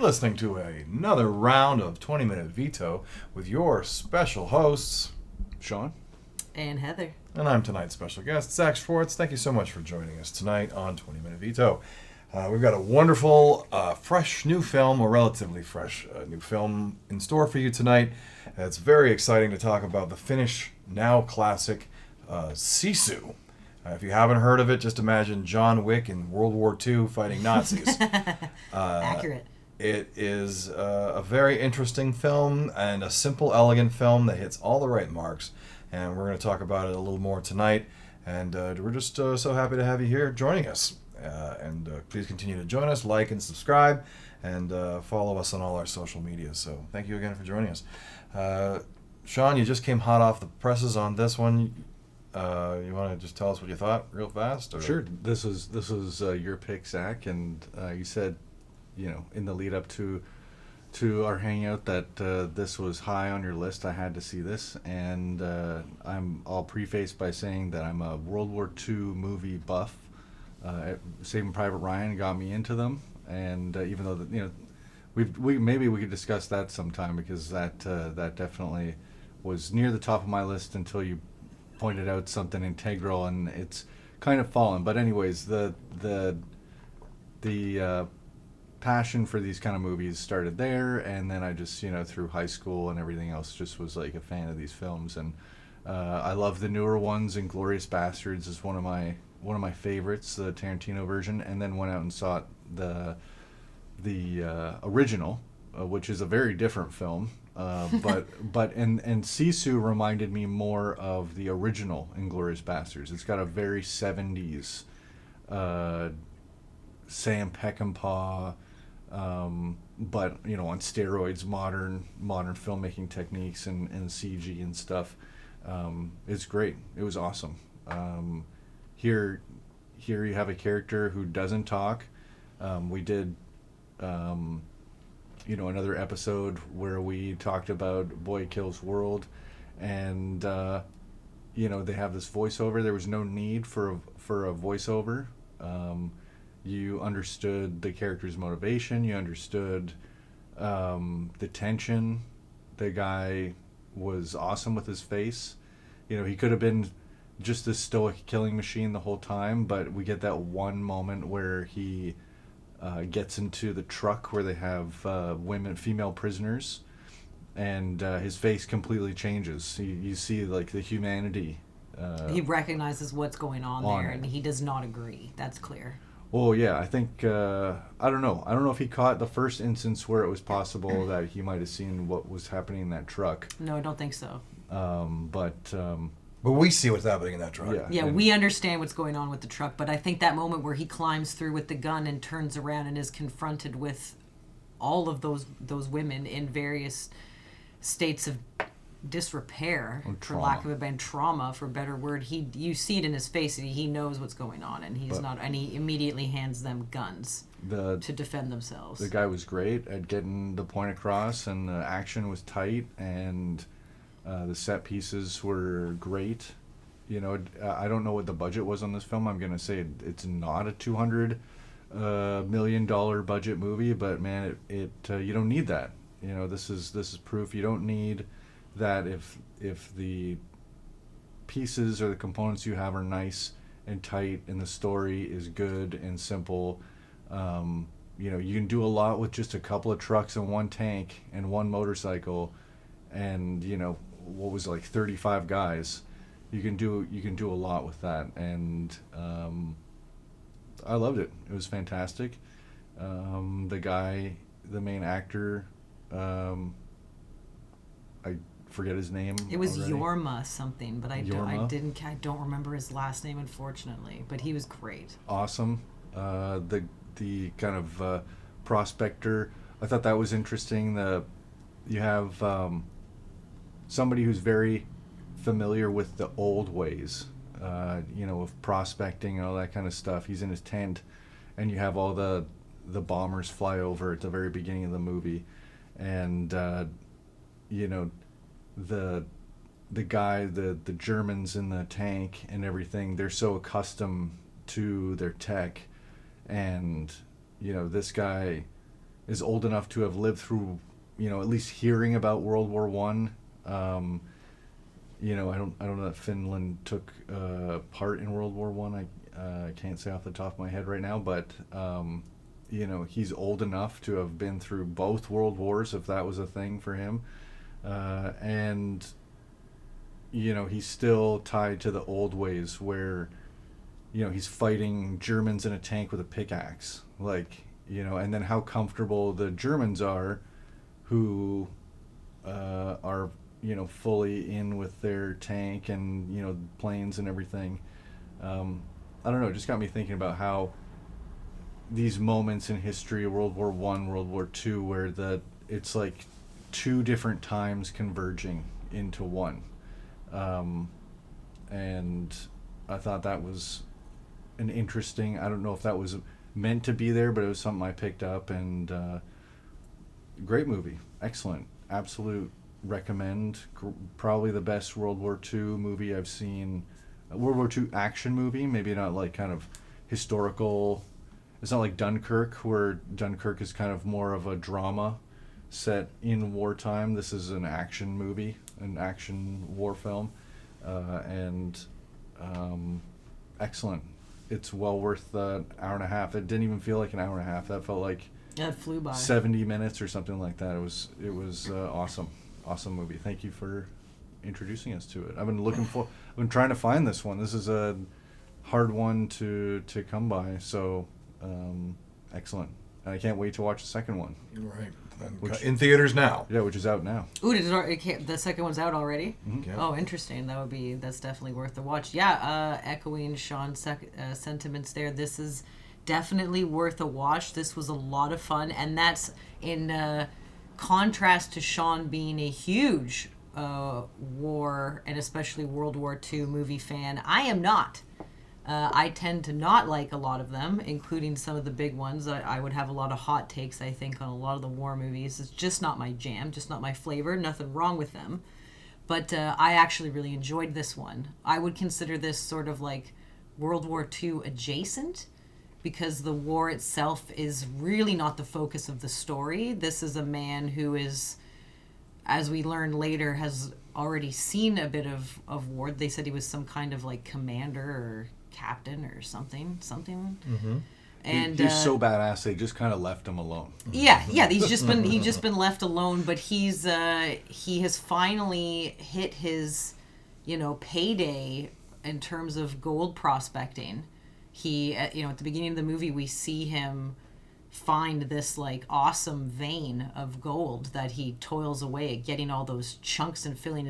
listening to another round of 20-Minute Veto with your special hosts, Sean. And Heather. And I'm tonight's special guest, Zach Schwartz. Thank you so much for joining us tonight on 20-Minute Veto. We've got a wonderful, fresh new film, or relatively fresh new film in store for you tonight. It's very exciting to talk about the Finnish, now classic, Sisu. If you haven't heard of it, just imagine John Wick in World War II fighting Nazis. Accurate. It is a very interesting film and a simple, elegant film that hits all the right marks. And we're going to talk about it a little more tonight. And we're just so happy to have you here joining us. And please continue to join us, like and subscribe, and follow us on all our social media. So thank you again for joining us. Sean, you just came hot off the presses on this one. You want to just tell us what you thought real fast? Or? Sure. This was your pick, Zach, and you said, in the lead up to our hangout that this was high on your list. I had to see this, and I'll preface by saying that I'm a World War II movie buff. Saving Private Ryan got me into them, and even though we maybe we could discuss that sometime, because that definitely was near the top of my list until you pointed out something integral, and it's kind of fallen. But anyways, the passion for these kind of movies started there, and then I just through high school and everything else just was like a fan of these films, and I love the newer ones. Inglourious Bastards is one of my favorites, the Tarantino version, and then went out and saw the original, which is a very different film. But Sisu reminded me more of the original Inglourious Bastards. It's got a very 70s Sam Peckinpah, but on steroids, modern filmmaking techniques and CG and stuff. It's great. It was awesome. Here you have a character who doesn't talk. We did another episode where we talked about Boy Kills World, and they have this voiceover. There was no need for a voiceover. You understood the character's motivation. You understood the tension. The guy was awesome with his face. He could have been just a stoic killing machine the whole time, but we get that one moment where he gets into the truck where they have female prisoners, and his face completely changes. You see like the humanity. He recognizes what's going on there, and he does not agree. That's clear. Well, yeah, I think I don't know if he caught the first instance where it was possible that he might have seen what was happening in that truck. No, I don't think so. But we see what's happening in that truck. Yeah, we understand what's going on with the truck, but I think that moment where he climbs through with the gun and turns around and is confronted with all of those women in various states of disrepair, for lack of a better trauma, for a better word, you see it in his face, and he knows what's going on, and he immediately hands them guns to defend themselves. The guy was great at getting the point across, and the action was tight, and the set pieces were great. I don't know what the budget was on this film. I'm gonna say it's not a $200 million budget movie, but man, it you don't need that. This is proof you don't need that if the pieces or the components you have are nice and tight, and the story is good and simple. You can do a lot with just a couple of trucks and one tank and one motorcycle, and what was like 35 guys. You can do a lot with that, and I loved it. It was fantastic. The main actor, I forget his name. It was already. Jorma something, but I don't remember his last name, unfortunately. But he was great. Awesome. The kind of prospector. I thought that was interesting. You have somebody who's very familiar with the old ways, of prospecting and all that kind of stuff. He's in his tent, and you have all the bombers fly over at the very beginning of the movie, and the guy, the Germans in the tank and everything, they're so accustomed to their tech, and this guy is old enough to have lived through, at least hearing about World War One. I don't know that Finland took part in World War One. I can't say off the top of my head right now, but he's old enough to have been through both world wars, if that was a thing for him, and he's still tied to the old ways where he's fighting Germans in a tank with a pickaxe, and then how comfortable the Germans are, who are fully in with their tank and planes and everything. I don't know, it just got me thinking about how these moments in history, World War One, World War Two, where it's like two different times converging into one, and I thought that was an interesting. I don't know if that was meant to be there, but it was something I picked up, and great movie, excellent, absolute recommend. Probably the best World War II movie I've seen. World War II action movie, maybe not like kind of historical. It's not like Dunkirk, where Dunkirk is kind of more of a drama set in wartime. This is an action movie, an action war film, and excellent. It's well worth the hour and a half. It didn't even feel like an hour and a half. That felt like it flew by. 70 minutes or something like that. It was awesome movie. Thank you for introducing us to it. I've been trying to find this one. This is a hard one to come by. So excellent. And I can't wait to watch the second one. Right. In theaters now. Yeah, which is out now. Ooh, the second one's out already? Mm-hmm. Yeah. Oh, interesting. That's definitely worth the watch. Yeah, echoing Sean's sentiments there. This is definitely worth a watch. This was a lot of fun, and that's in contrast to Sean being a huge war and especially World War II movie fan. I am not. I tend to not like a lot of them, including some of the big ones. I would have a lot of hot takes, I think, on a lot of the war movies. It's just not my jam, just not my flavor. Nothing wrong with them. But I actually really enjoyed this one. I would consider this sort of like World War II adjacent, because the war itself is really not the focus of the story. This is a man who is, as we learn later, has already seen a bit of war. They said he was some kind of like commander or captain or something. Mm-hmm. And he's so badass they just kind of left him alone. Yeah, he's just been left alone, but he has finally hit his payday in terms of gold prospecting. He at the beginning of the movie we see him find this like awesome vein of gold that he toils away at, getting all those chunks and filling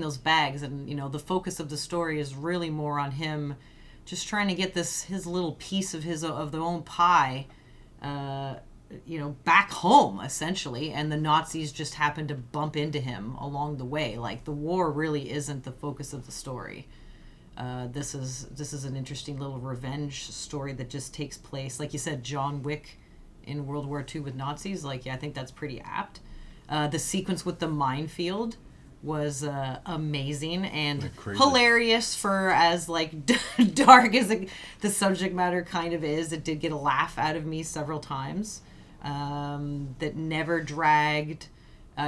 those bags, and the focus of the story is really more on him just trying to get his little piece of the own pie back home, essentially, and the Nazis just happen to bump into him along the way. Like, the war really isn't the focus of the story. This is an interesting little revenge story that just takes place, like you said, John Wick in World War II with Nazis. Like, yeah, I think that's pretty apt. The sequence with the minefield was amazing and hilarious for as like dark as the subject matter kind of is. It did get a laugh out of me several times. That never dragged.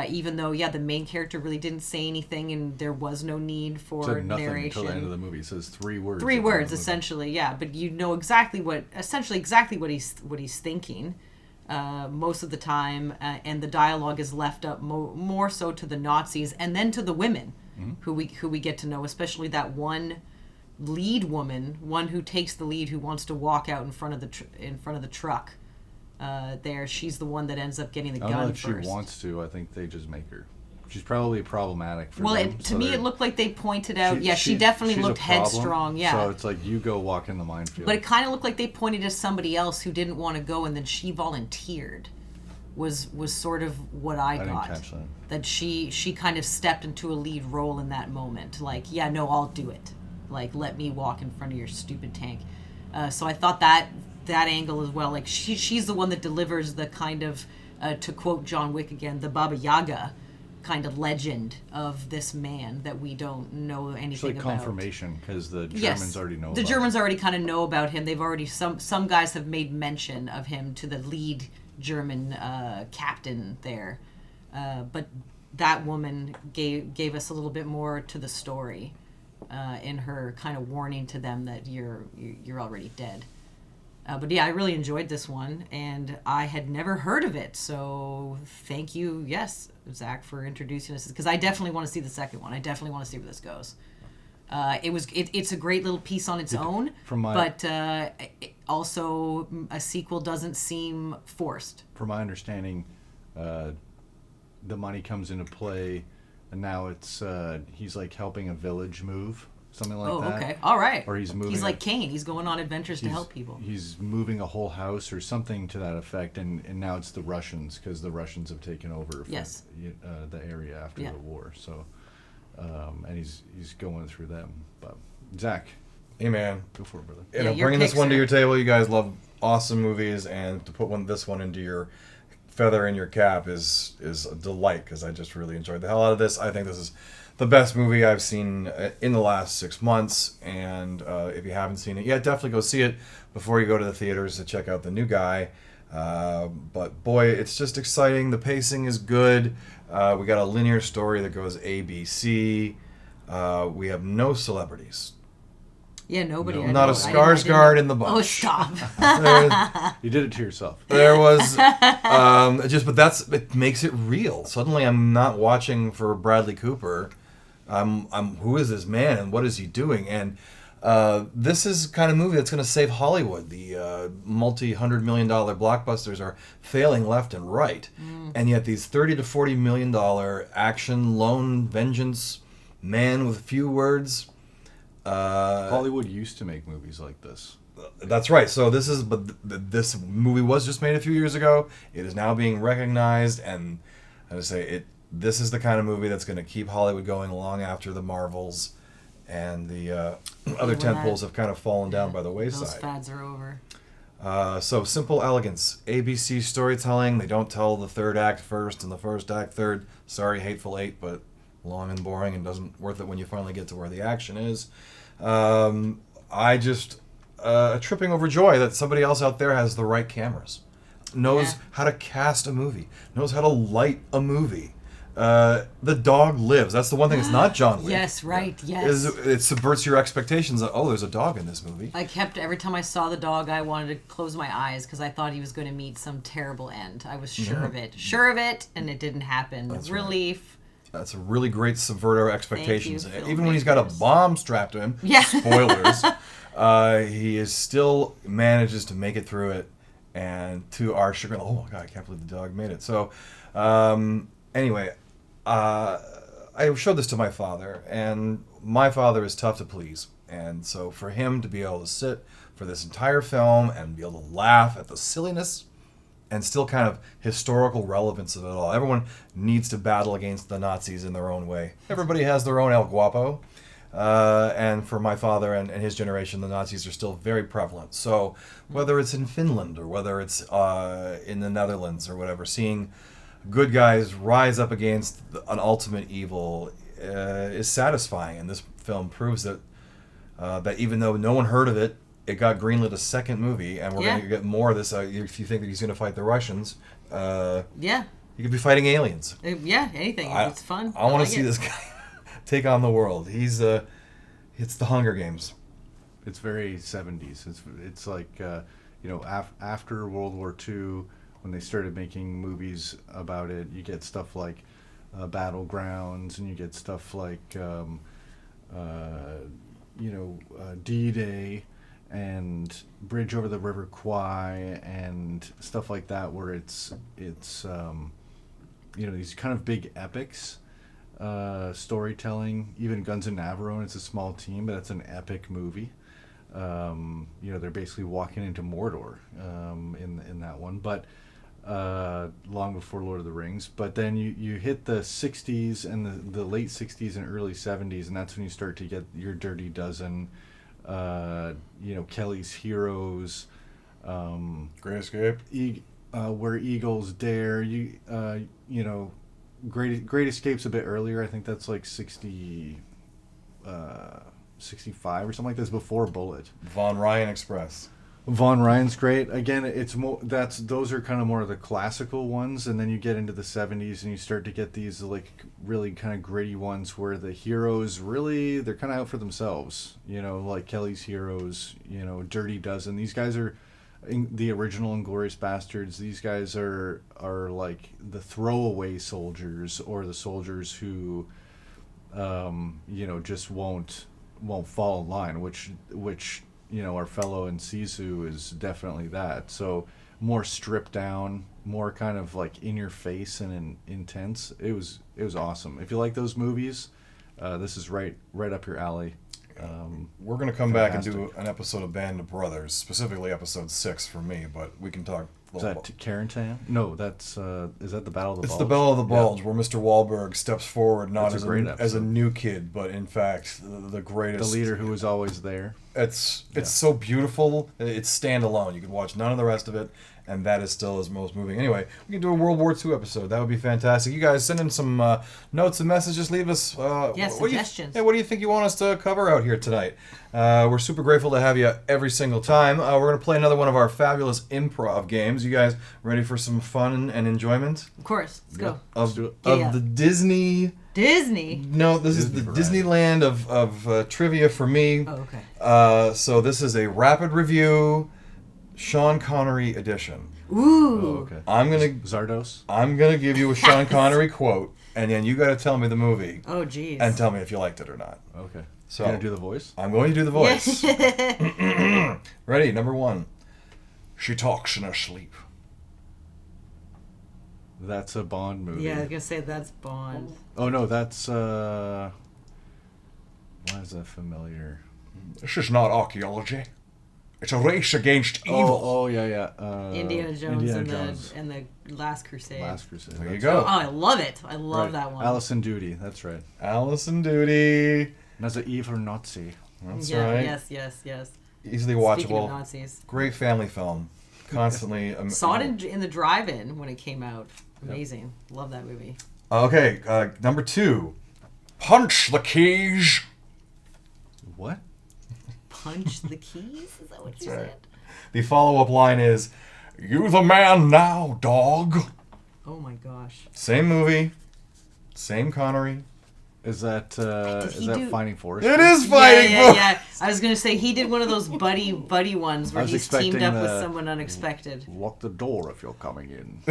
Even though, the main character really didn't say anything, and there was no need for said nothing narration until the end of the movie. It says 3 words. 3 words, essentially, yeah. But you know exactly what he's thinking most of the time, and the dialogue is left up more so to the Nazis and then to the women, mm-hmm. who we get to know, especially that one lead woman, one who takes the lead, who wants to walk out in front of the truck. She's the one that ends up getting the gun first. I don't know if she wants to. I think they just make her. She's probably problematic for them. Well, to me, it looked like they pointed out. She definitely looked headstrong. Yeah. So it's like, you go walk in the minefield. But it kind of looked like they pointed to somebody else who didn't want to go, and then she volunteered. Was sort of what I got. Didn't catch that she kind of stepped into a lead role in that moment. Like, yeah, no, I'll do it. Like, let me walk in front of your stupid tank. So I thought that angle as well. Like, she's the one that delivers the kind of, to quote John Wick again, the Baba Yaga kind of legend of this man that we don't know anything it's like about. Confirmation, because the Germans already know. The Germans already kind of know about him. They've already some guys have made mention of him to the lead German captain there. But that woman gave us a little bit more to the story in her kind of warning to them that you're already dead. But yeah, I really enjoyed this one, and I had never heard of it. So thank you, yes, Zach, for introducing us, because I definitely want to see the second one. I definitely want to see where this goes. It's a great little piece on its own, but also a sequel doesn't seem forced. From my understanding, the money comes into play, and now it's he's like helping a village move, something like that. Oh, okay, all right. Or he's moving. He's like Kane. He's going on adventures to help people. He's moving a whole house or something to that effect, and now it's the Russians, because the Russians have taken over the area after the war. So. And he's going through them. But Zach, hey man, go for it, brother. You know, bringing this one to your table. You guys love awesome movies, and to put this one into your feather in your cap is a delight, because I just really enjoyed the hell out of this. I think this is the best movie I've seen in the last 6 months, and if you haven't seen it yet, definitely go see it before you go to the theaters to check out the new guy. But boy, it's just exciting. The pacing is good. We got a linear story that goes A, B, C. We have no celebrities. Yeah, nobody. No, not a Skarsgård in the bunch. Oh, stop! You did it to yourself. There was but it makes it real. Suddenly, I'm not watching for Bradley Cooper. I'm who is this man and what is he doing? And this is the kind of movie that's going to save Hollywood. The multi-$100 million blockbusters are failing left and right, and yet these $30 to $40 million action lone vengeance man with few words. Hollywood used to make movies like this. That's right. So this movie was just made a few years ago. It is now being recognized, and I would say this is the kind of movie that's going to keep Hollywood going long after the Marvels and the other tentpoles have kind of fallen down by the wayside. Those fads are over. So simple elegance, ABC storytelling. They don't tell the third act first and the first act third. Sorry, Hateful Eight, but long and boring and doesn't worth it when you finally get to where the action is. I just tripping over joy that somebody else out there has the right cameras, knows how to cast a movie, knows how to light a movie. The dog lives. That's the one thing. It's not John Wick. Yes, right. Yes. It subverts your expectations that there's a dog in this movie. Every time I saw the dog, I wanted to close my eyes because I thought he was going to meet some terrible end. I was sure of it, and it didn't happen. That's relief. Right. That's a really great subvert our expectations. Thank you, even when he's got a bomb strapped to him. Yeah. Spoilers. He is still manages to make it through it, and to our chagrin. Oh my God! I can't believe the dog made it. So, anyway. I showed this to my father, and my father is tough to please. And so for him to be able to sit for this entire film and be able to laugh at the silliness and still kind of historical relevance of it all. Everyone needs to battle against the Nazis in their own way. Everybody has their own El Guapo. And for my father and his generation, the Nazis are still very prevalent. So whether it's in Finland or whether it's in the Netherlands or whatever, seeing good guys rise up against an ultimate evil is satisfying. And this film proves that even though no one heard of it, it got greenlit a second movie, and we're going to get more of this. If you think that he's going to fight the Russians, he could be fighting aliens. Anything. It's fun. I want to see this guy take on the world. It's the Hunger Games. It's very 70s. It's like after World War II, when they started making movies about it, you get stuff like Battlegrounds, and you get stuff like D-Day and Bridge over the River Kwai and stuff like that, where it's these kind of big epics, storytelling. Even Guns of Navarone, it's a small team, but it's an epic movie. They're basically walking into Mordor in that one, but long before Lord of the Rings. But then you hit the 60s and the late 60s and early 70s, and that's when you start to get your Dirty Dozen, Kelly's Heroes, Great Escape, Where Eagles Dare. Great Escape's a bit earlier. I think that's like 65 or something like this, before Bullet. Von Ryan Express. Von Ryan's great. Again, it's more those are kind of more of the classical ones, and then you get into the 70s and you start to get these like really kind of gritty ones where the heroes really they're kind of out for themselves. You know, like Kelly's Heroes. You know, Dirty Dozen. These guys are the original Inglourious Bastards. These guys are like the throwaway soldiers or the soldiers who, you know, just won't fall in line. Which you know, our fellow in Sisu is definitely that. So more stripped down, more kind of like in your face and intense. It was awesome. If you like those movies, this is right up your alley. We're going to come back and do an episode of Band of Brothers, specifically episode 6 for me, but we can talk. Is that Carentan? No, that's is that the Battle of the Bulge? It's the Battle of the Bulge, where Mr. Wahlberg steps forward not as a new kid, but in fact the greatest. The leader who was always there. It's so beautiful. It's standalone. You can watch none of the rest of it, and that is still his most moving. Anyway, we can do a World War II episode. That would be fantastic. You guys send in some notes and messages. Leave us suggestions. What do you think you want us to cover out here tonight? We're super grateful to have you every single time. We're going to play another one of our fabulous improv games. You guys ready for some fun and enjoyment? Of course. Let's go. Of the Disney... No, this is the Disneyland of trivia for me. Oh, okay. So this is a rapid review, Sean Connery edition. Ooh. Oh, okay. Zardos. I'm gonna give you a Sean Connery quote, and then you got to tell me the movie. Oh, geez. And tell me if you liked it or not. Okay. So You're gonna do the voice? I'm going to do the voice. Ready? Number 1. She talks in her sleep. That's a Bond movie. Yeah, I was gonna say that's Bond. Oh no, that's why is that familiar? This is not archaeology. It's a race against evil. Oh yeah. Indiana Jones and the Last Crusade. Last Crusade. There you go. Oh, I love it. I love that one. Alison Doody. That's right. Alison Doody. That's an evil Nazi. That's right. Yes. Easily Speaking watchable. of Nazis. Great family film. Constantly. Saw it in the drive-in when it came out. Amazing. Yep. Love that movie. Okay, number 2. Punch the keys. What? Punch the keys? Is that what you said? The follow-up line is, "You the man now, dog." Oh my gosh. Same movie. Same Connery. Is that Finding Forrester? It is Finding Forrester. Yeah. I was gonna say he did one of those buddy ones where he's teamed up with someone unexpected. Lock the door if you're coming in.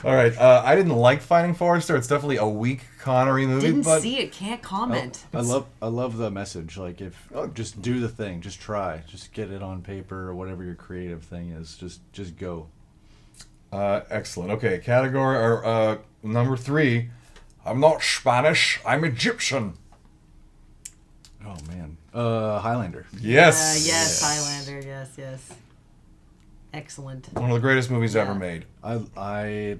All right. I didn't like Finding Forrester. It's definitely a weak Connery movie. Didn't but see it. Can't comment. I love the message. Like just do the thing. Just try. Just get it on paper or whatever your creative thing is. Just go. Excellent. Okay. Category or number 3. I'm not Spanish. I'm Egyptian. Oh man. Highlander. Yes. Yes. Highlander. Yes. Excellent. One of the greatest movies ever made. I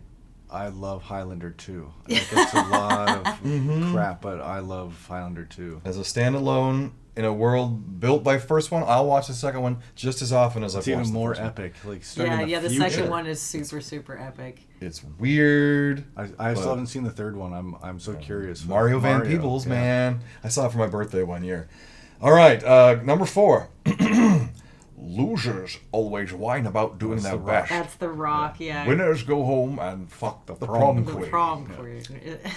love Highlander 2. Like, it's a lot of crap, but I love Highlander 2. As a standalone in a world built by first one, I'll watch the second one just as often as I've watched the first one. It's even more epic. Like the second one is super epic. It's weird. I still haven't seen the third one. I'm so curious. Mario Van Peebles, man. I saw it for my birthday one year. All right, number 4. Losers always whine about doing their best. That's The Rock, yeah. Winners go home and fuck the prom queen. The prom queen.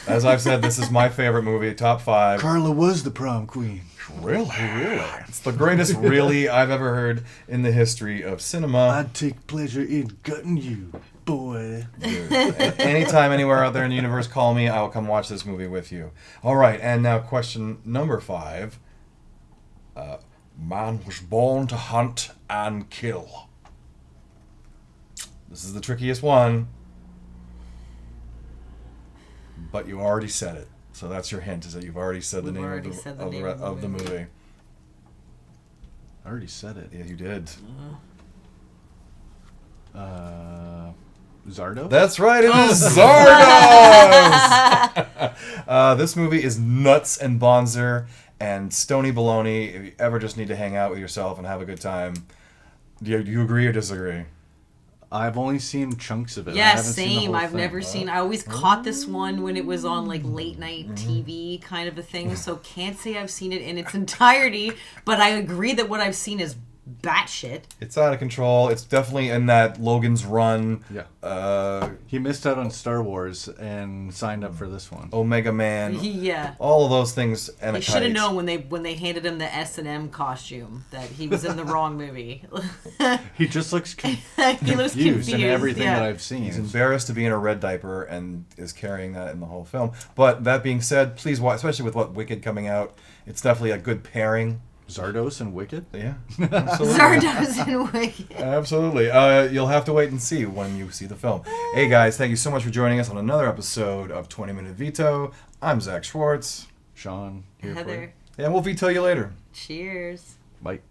As I've said, this is my favorite movie, top 5. Carla was the prom queen. Really? It's the greatest really I've ever heard in the history of cinema. I take pleasure in gutting you, boy. Anytime, anywhere out there in the universe, call me. I'll come watch this movie with you. All right, and now question number 5. Man was born to hunt and kill. This is the trickiest one. But you already said it. So that's your hint, is that you've already said the name of the movie. I already said it. Yeah, you did. Zardos? That's right, it is Zardos! This movie is nuts and bonzer and stony baloney. If you ever just need to hang out with yourself and have a good time. Do you agree or disagree? I've only seen chunks of it. Yeah, same. I've never seen. I always caught this one when it was on like late night TV kind of a thing. So can't say I've seen it in its entirety. But I agree that what I've seen is batshit. It's out of control. It's definitely in that Logan's Run. Yeah. He missed out on Star Wars and signed up for this one. Omega Man. Yeah. All of those things. And They should have known when they handed him the S&M costume that he was in the wrong movie. He just looks He looks confused in everything yeah. that I've seen. He's embarrassed to be in a red diaper and is carrying that in the whole film. But that being said, please watch, especially with Wicked coming out. It's definitely a good pairing. Zardos and Wicked? Yeah, absolutely. Zardos and Wicked. Absolutely. You'll have to wait and see when you see the film. Hey guys, thank you so much for joining us on another episode of 20 Minute Veto. I'm Zach Schwartz. Sean, here for you. Heather. And we'll veto you later. Cheers. Bye.